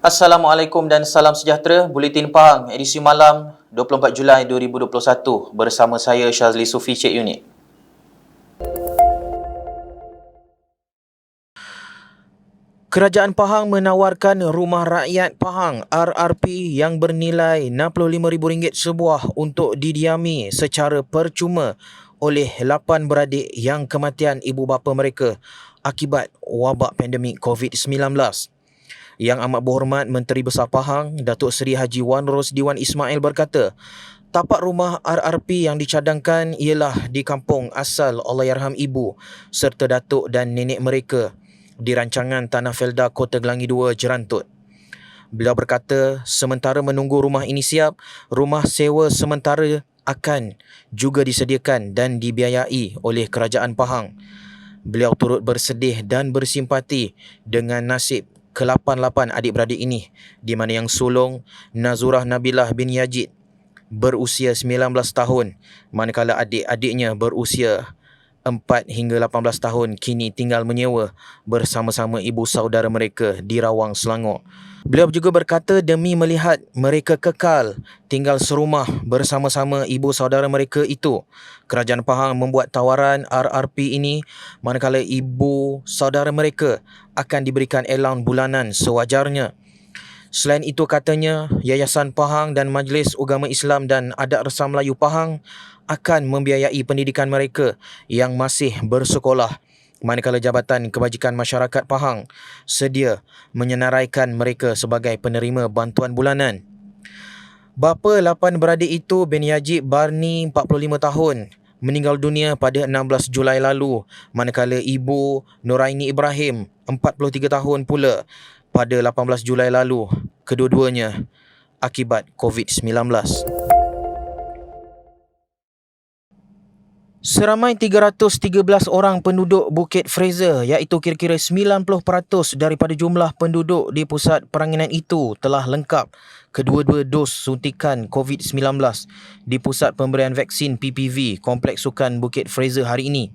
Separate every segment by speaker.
Speaker 1: Assalamualaikum dan salam sejahtera. Buletin Pahang, edisi malam 24 Julai 2021 bersama saya Syazli Sufi Cik Unit. Kerajaan Pahang menawarkan Rumah Rakyat Pahang RRP yang bernilai RM65,000 sebuah untuk didiami secara percuma oleh 8 beradik yang kematian ibu bapa mereka akibat wabak pandemik COVID-19. Yang Amat Berhormat Menteri Besar Pahang, Datuk Seri Haji Wan Rosdiwan Ismail berkata, tapak rumah RRP yang dicadangkan ialah di kampung asal Allahyarham Ibu serta datuk dan nenek mereka di rancangan Tanah Felda Kota Gelangi 2 Jerantut. Beliau berkata, sementara menunggu rumah ini siap, rumah sewa sementara akan juga disediakan dan dibiayai oleh Kerajaan Pahang. Beliau turut bersedih dan bersimpati dengan nasib ke-8 adik-beradik ini, di mana yang sulung Nazurah Nabilah bin Yazid berusia 19 tahun, manakala adik-adiknya berusia 4 hingga 18 tahun kini tinggal menyewa bersama-sama ibu saudara mereka di Rawang, Selangor. Beliau juga berkata demi melihat mereka kekal tinggal serumah bersama-sama ibu saudara mereka itu, Kerajaan Pahang membuat tawaran RRP ini manakala ibu saudara mereka akan diberikan allowance bulanan sewajarnya. Selain itu katanya, Yayasan Pahang dan Majlis Ugama Islam dan Adat Resam Melayu Pahang akan membiayai pendidikan mereka yang masih bersekolah, manakala Jabatan Kebajikan Masyarakat Pahang sedia menyenaraikan mereka sebagai penerima bantuan bulanan. Bapa 8 beradik itu, bin Yazid Barni, 45 tahun, meninggal dunia pada 16 Julai lalu, manakala ibu Nuraini Ibrahim, 43 tahun pula, pada 18 Julai lalu, kedua-duanya akibat COVID-19. Seramai 313 orang penduduk Bukit Fraser, iaitu kira-kira 90% daripada jumlah penduduk di pusat peranginan itu telah lengkap kedua-dua dos suntikan COVID-19 di Pusat Pemberian Vaksin PPV Kompleks Sukan Bukit Fraser hari ini.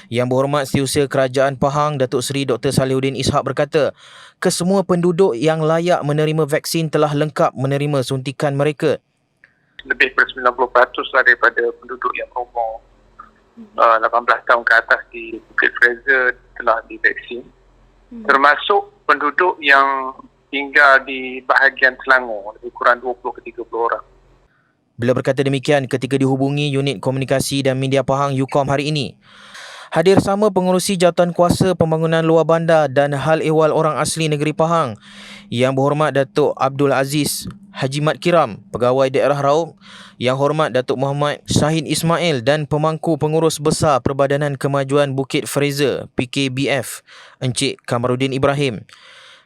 Speaker 1: Yang Berhormat Setiausaha Kerajaan Pahang Datuk Seri Dr. Salihuddin Ishak berkata, kesemua penduduk yang layak menerima vaksin telah lengkap menerima suntikan mereka.
Speaker 2: Lebih dari 90% daripada penduduk yang berumur 18 tahun ke atas di Bukit Fraser telah divaksin, termasuk penduduk yang tinggal di bahagian Selangor, lebih kurang 20 ke 30 orang.
Speaker 1: Beliau berkata demikian ketika dihubungi Unit Komunikasi dan Media Pahang UKOM hari ini. Hadir sama pengerusi Jawatankuasa Pembangunan Luar Bandar dan Hal Ehwal Orang Asli Negeri Pahang, Yang Berhormat Datuk Abdul Aziz Haji Mat Kiram, Pegawai Daerah Raub, Yang Hormat Datuk Muhammad Syahid Ismail dan Pemangku Pengurus Besar Perbadanan Kemajuan Bukit Fraser PKBF, Encik Kamaruddin Ibrahim.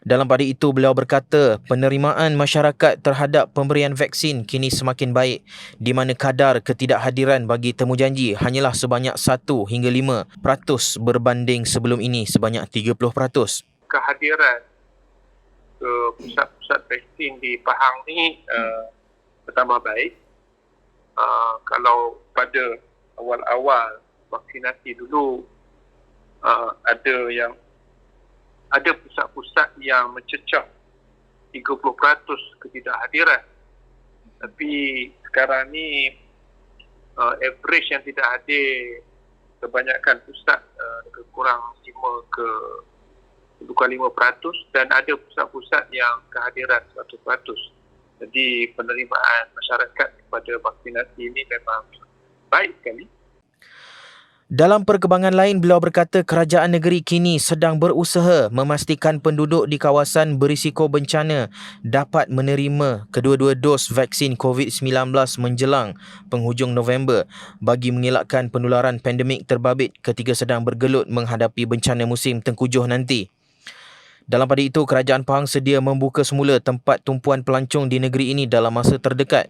Speaker 1: Dalam pada itu, beliau berkata penerimaan masyarakat terhadap pemberian vaksin kini semakin baik, di mana kadar ketidakhadiran bagi temujanji hanyalah sebanyak 1 hingga 5% berbanding sebelum ini sebanyak 30%.
Speaker 2: Kehadiran ke pusat-pusat vaksin di Pahang ni bertambah baik. Kalau pada awal-awal vaksinasi dulu ada pusat-pusat yang mencecah 30% ketidakhadiran. Tapi sekarang ni average yang tidak hadir kebanyakan pusat lebih kurang 5 ke 5% dan ada pusat-pusat yang kehadiran 100%. Jadi penerimaan masyarakat kepada vaksinasi ini memang baik sekali.
Speaker 1: Dalam perkembangan lain, beliau berkata kerajaan negeri kini sedang berusaha memastikan penduduk di kawasan berisiko bencana dapat menerima kedua-dua dos vaksin COVID-19 menjelang penghujung November bagi mengelakkan penularan pandemik terbabit ketika sedang bergelut menghadapi bencana musim tengkujuh nanti. Dalam pada itu, Kerajaan Pahang sedia membuka semula tempat tumpuan pelancong di negeri ini dalam masa terdekat.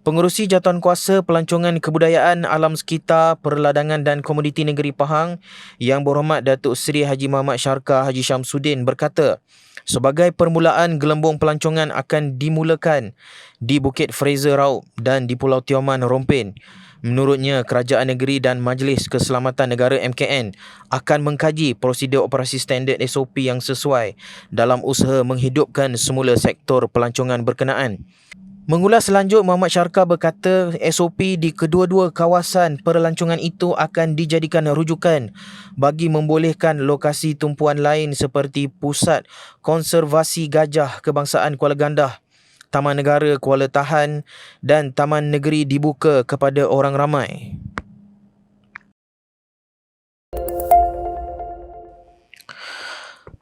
Speaker 1: Pengerusi Jawatankuasa Pelancongan Kebudayaan Alam Sekitar, Perladangan dan Komoditi Negeri Pahang, Yang Berhormat Datuk Seri Haji Muhammad Syarkar Haji Syamsuddin berkata, sebagai permulaan gelembung pelancongan akan dimulakan di Bukit Fraser Raub dan di Pulau Tioman Rompin. Menurutnya, Kerajaan Negeri dan Majlis Keselamatan Negara MKN akan mengkaji prosedur operasi standard SOP yang sesuai dalam usaha menghidupkan semula sektor pelancongan berkenaan. Mengulas lanjut, Muhammad Syarka berkata SOP di kedua-dua kawasan pelancongan itu akan dijadikan rujukan bagi membolehkan lokasi tumpuan lain seperti Pusat Konservasi Gajah Kebangsaan Kuala Gandah, Taman Negara Kuala Tahan dan Taman Negeri dibuka kepada orang ramai.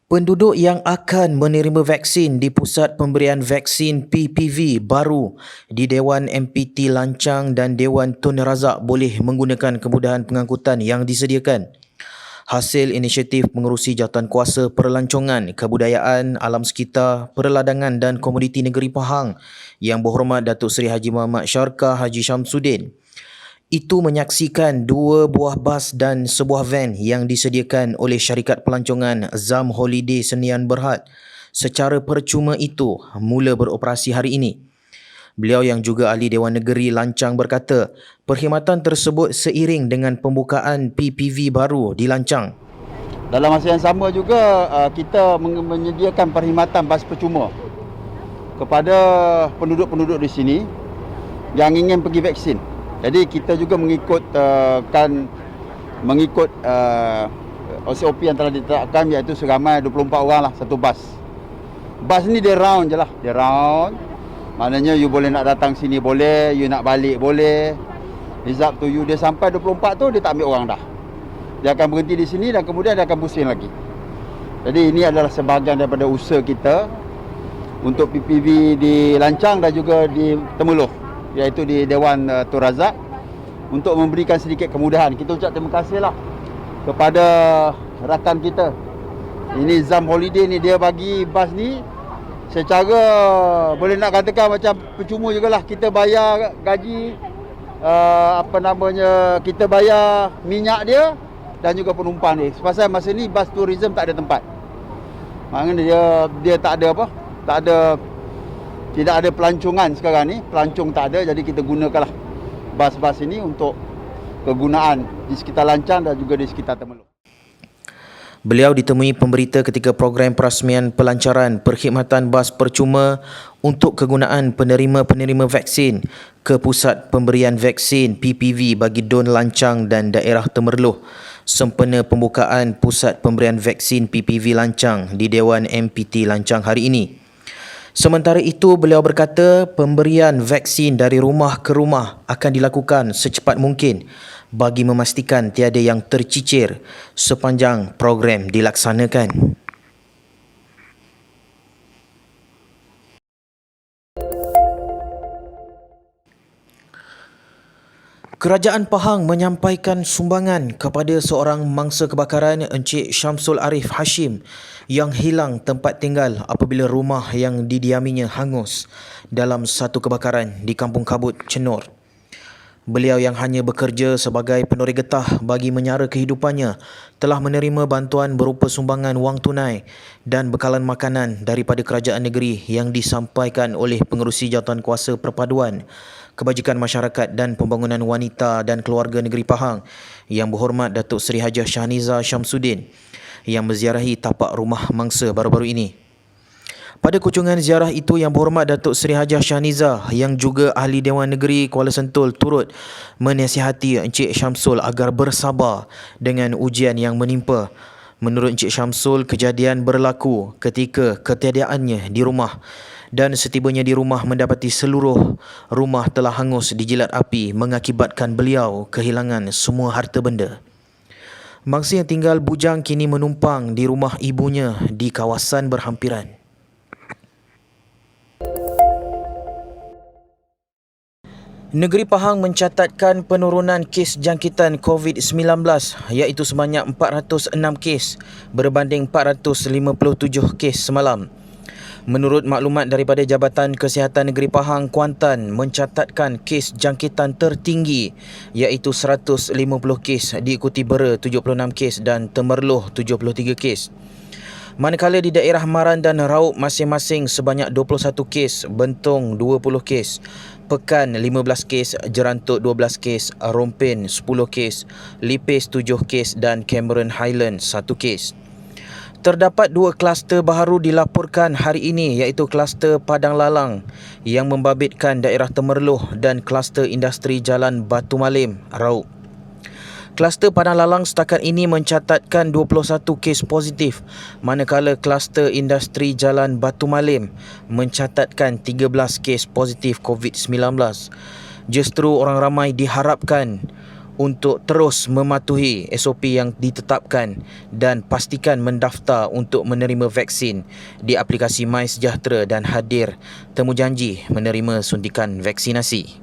Speaker 1: Penduduk yang akan menerima vaksin di Pusat Pemberian Vaksin PPV baru di Dewan MPT Lancang dan Dewan Tun Razak boleh menggunakan kemudahan pengangkutan yang disediakan. Hasil inisiatif Pengerusi Jawatankuasa Perlancongan, Kebudayaan, Alam Sekitar, Perladangan dan Komoditi Negeri Pahang Yang Berhormat Datuk Seri Haji Muhammad Syarka Haji Syamsuddin itu menyaksikan 2 buah bas dan sebuah van yang disediakan oleh syarikat pelancongan Zam Holiday Senian Berhad secara percuma itu mula beroperasi hari ini. Beliau yang juga ahli Dewan Negeri Lancang berkata, perkhidmatan tersebut seiring dengan pembukaan PPV baru di Lancang.
Speaker 3: Dalam masa yang sama juga kita menyediakan perkhidmatan bas percuma kepada penduduk-penduduk di sini yang ingin pergi vaksin. Jadi kita juga mengikut SOP yang telah ditetapkan, iaitu seramai 24 orang lah satu bas. Bas ni dia round je lah, dia round. Maknanya you boleh nak datang sini boleh, you nak balik boleh. It's up to you. Dia sampai 24 tu dia tak ambil orang dah. Dia akan berhenti di sini dan kemudian dia akan pusing lagi. Jadi ini adalah sebahagian daripada usaha kita untuk PPV di Lancang dan juga di Temeloh, iaitu di Dewan Tun Razak, untuk memberikan sedikit kemudahan. Kita ucap terima kasihlah kepada rakan kita. Ini Zam Holiday ni, dia bagi bas ni secara boleh nak katakan macam percuma jugalah. Kita bayar gaji, kita bayar minyak dia dan juga penumpang dia. Sebab masa ni bas tourism tak ada tempat. Maknanya dia tak ada apa? Tidak ada pelancongan sekarang ni, pelancong tak ada, jadi kita gunakanlah bas-bas ini untuk kegunaan di sekitar Lancang dan juga di sekitar Temeloh.
Speaker 1: Beliau ditemui pemberita ketika program perasmian pelancaran perkhidmatan bas percuma untuk kegunaan penerima-penerima vaksin ke Pusat Pemberian Vaksin PPV bagi Dun Lancang dan daerah Temerloh sempena pembukaan Pusat Pemberian Vaksin PPV Lancang di Dewan MPT Lancang hari ini. Sementara itu, beliau berkata pemberian vaksin dari rumah ke rumah akan dilakukan secepat mungkin bagi memastikan tiada yang tercicir sepanjang program dilaksanakan. Kerajaan Pahang menyampaikan sumbangan kepada seorang mangsa kebakaran Encik Syamsul Arif Hashim yang hilang tempat tinggal apabila rumah yang didiaminya hangus dalam satu kebakaran di Kampung Kabut, Cenor. Beliau yang hanya bekerja sebagai penoreh getah bagi menyara kehidupannya telah menerima bantuan berupa sumbangan wang tunai dan bekalan makanan daripada kerajaan negeri yang disampaikan oleh Pengerusi Jawatankuasa Perpaduan, Kebajikan Masyarakat dan Pembangunan Wanita dan Keluarga Negeri Pahang Yang Berhormat Datuk Seri Hajah Shahniza Syamsuddin yang menziarahi tapak rumah mangsa baru-baru ini. Pada kunjungan ziarah itu, Yang Berhormat Datuk Seri Hajah Shahniza yang juga ahli Dewan Negeri Kuala Sentul turut menasihati Encik Syamsul agar bersabar dengan ujian yang menimpa. Menurut Encik Syamsul, kejadian berlaku ketika ketiadaannya di rumah dan setibanya di rumah mendapati seluruh rumah telah hangus dijilat api mengakibatkan beliau kehilangan semua harta benda. Mangsa yang tinggal bujang kini menumpang di rumah ibunya di kawasan berhampiran. Negeri Pahang mencatatkan penurunan kes jangkitan COVID-19 iaitu sebanyak 406 kes berbanding 457 kes semalam. Menurut maklumat daripada Jabatan Kesihatan Negeri Pahang, Kuantan mencatatkan kes jangkitan tertinggi iaitu 150 kes, diikuti Bera 76 kes dan Temerloh 73 kes. Manakala di daerah Maran dan Raub masing-masing sebanyak 21 kes, Bentong 20 kes, Pekan 15 kes, Jerantut 12 kes, Rompin 10 kes, Lipis 7 kes dan Cameron Highlands 1 kes. Terdapat 2 kluster baru dilaporkan hari ini iaitu kluster Padang Lalang yang membabitkan daerah Temerloh dan kluster industri Jalan Batu Malim, Raub. Kluster Padang Lalang setakat ini mencatatkan 21 kes positif, manakala kluster industri Jalan Batu Malim mencatatkan 13 kes positif COVID-19. Justru orang ramai diharapkan untuk terus mematuhi SOP yang ditetapkan dan pastikan mendaftar untuk menerima vaksin di aplikasi MySejahtera dan hadir temujanji menerima suntikan vaksinasi.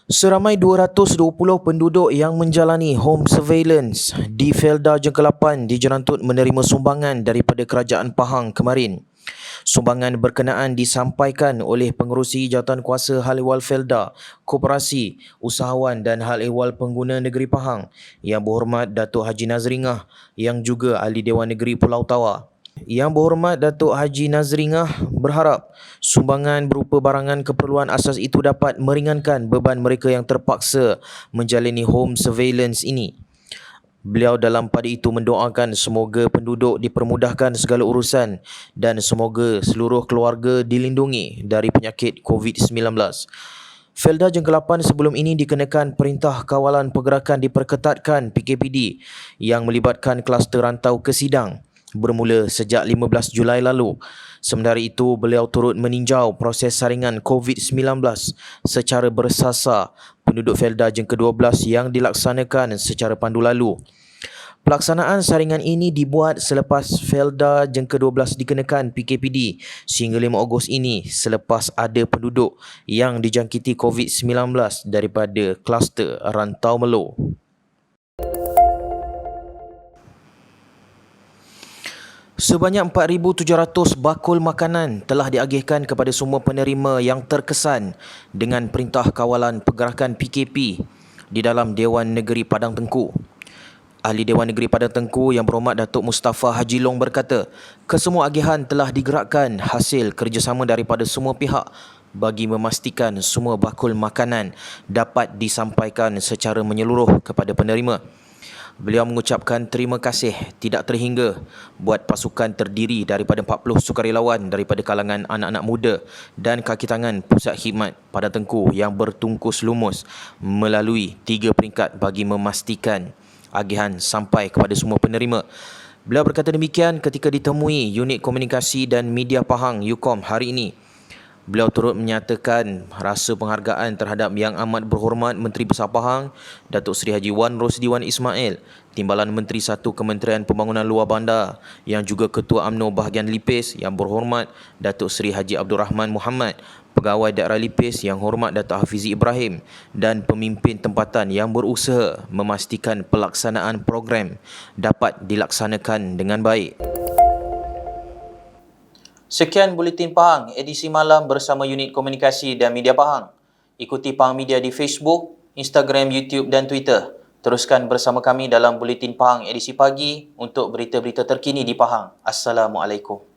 Speaker 1: Seramai 220 penduduk yang menjalani home surveillance di Felda Jengkelapan di Jerantut menerima sumbangan daripada Kerajaan Pahang kemarin. Sumbangan berkenaan disampaikan oleh Pengerusi Jawatankuasa Hal Ehwal Felda, Koperasi, Usahawan dan Hal Ehwal Pengguna Negeri Pahang Yang Berhormat Datuk Haji Nazringah yang juga Ahli Dewan Negeri Pulau Tawa. Yang Berhormat Datuk Haji Nazringah berharap sumbangan berupa barangan keperluan asas itu dapat meringankan beban mereka yang terpaksa menjalani home surveillance ini. Beliau dalam pada itu mendoakan semoga penduduk dipermudahkan segala urusan dan semoga seluruh keluarga dilindungi dari penyakit COVID-19. Felda Jengkelapan sebelum ini dikenakan Perintah Kawalan Pergerakan diperketatkan PKPD yang melibatkan kluster rantau ke Sidang bermula sejak 15 Julai lalu. Sementara itu, beliau turut meninjau proses saringan COVID-19 secara bersasar penduduk Felda Jeng ke-12 yang dilaksanakan secara pandu lalu. Pelaksanaan saringan ini dibuat selepas Felda Jeng ke-12 dikenakan PKPD sehingga 5 Ogos ini selepas ada penduduk yang dijangkiti COVID-19 daripada kluster Rantau Melo. Sebanyak 4,700 bakul makanan telah diagihkan kepada semua penerima yang terkesan dengan Perintah Kawalan Pergerakan PKP di dalam Dewan Negeri Padang Tengku. Ahli Dewan Negeri Padang Tengku Yang Berhormat Datuk Mustafa Haji Long berkata, kesemua agihan telah digerakkan hasil kerjasama daripada semua pihak bagi memastikan semua bakul makanan dapat disampaikan secara menyeluruh kepada penerima. Beliau mengucapkan terima kasih tidak terhingga buat pasukan terdiri daripada 40 sukarelawan daripada kalangan anak-anak muda dan kaki tangan Pusat Khidmat Padang Tengku yang bertungkus lumus melalui 3 peringkat bagi memastikan agihan sampai kepada semua penerima. Beliau berkata demikian ketika ditemui Unit Komunikasi dan Media Pahang UKOM hari ini. Beliau turut menyatakan rasa penghargaan terhadap Yang Amat Berhormat Menteri Besar Pahang, Datuk Seri Haji Wan Rosdiwan Ismail, Timbalan Menteri 1 Kementerian Pembangunan Luar Bandar yang juga Ketua UMNO Bahagian Lipis Yang Berhormat Datuk Seri Haji Abdul Rahman Muhammad, Pegawai Daerah Lipis Yang Hormat Datuk Hafizi Ibrahim dan pemimpin tempatan yang berusaha memastikan pelaksanaan program dapat dilaksanakan dengan baik. Sekian Buletin Pahang, edisi malam bersama Unit Komunikasi dan Media Pahang. Ikuti Pahang Media di Facebook, Instagram, YouTube dan Twitter. Teruskan bersama kami dalam Buletin Pahang edisi pagi untuk berita-berita terkini di Pahang. Assalamualaikum.